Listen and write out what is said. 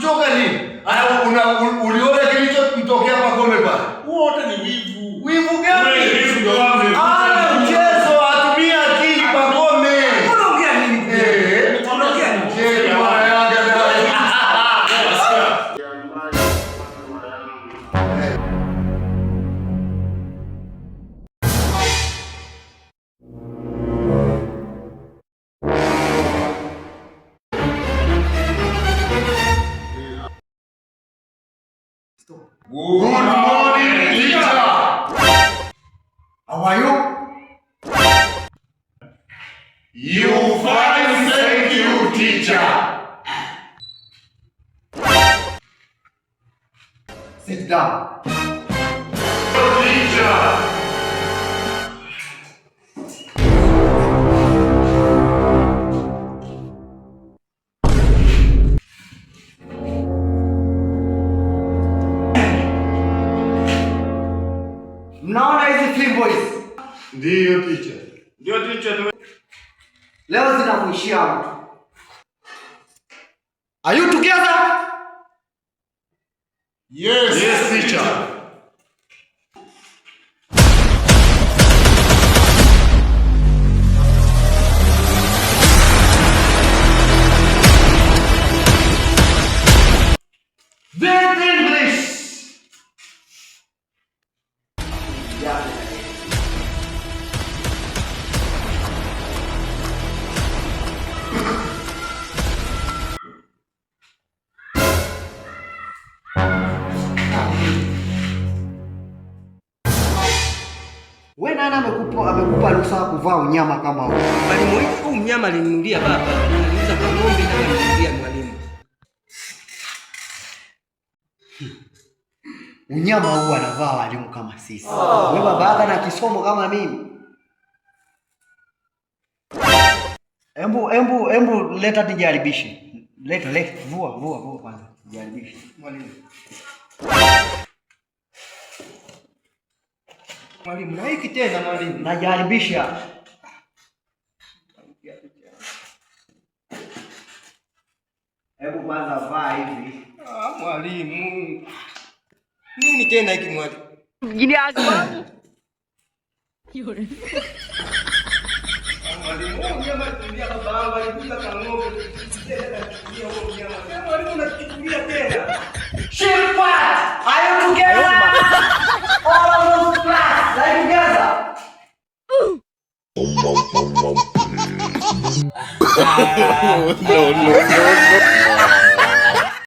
kutoka nini? Uliona kilichotokea Pacome pale? Wote ni wivu. Wivu gani? Mchezo atumia akili Pacome. Unaongea nini? Unaongea nini? Good morning, teacher. How are you? You fine, thank you, teacher. Sit down. Teacher. Mnaona hizi fimbo hizi? Ndio teacher. Ndio teacher. Leo zinamuishia mtu. Are you together? Yes, yes teacher. Very English. Wewe nani amekupa ruhusa kuvaa unyama kama huu? Mwalimu, huu mnyama alininunulia baba. Aliuza kwa ng'ombe na alininunulia mwalimu. Unyama huu anavaa walimu kama sisi. Wewe baba yako na kisomo kama mimi. Embu leta nijaribishe. Leta vua kwanza. Nijaribishe. Mwalimu, na hiki tena mwalimu. Najaribisha. Hebu kwanza vaa hivi. Mwalimu. Nini tena hiki mwalimu? Gini ako. Mwalimu, mnyama tulia baba yangu alikuja kwa ng'ombe. Mwalimu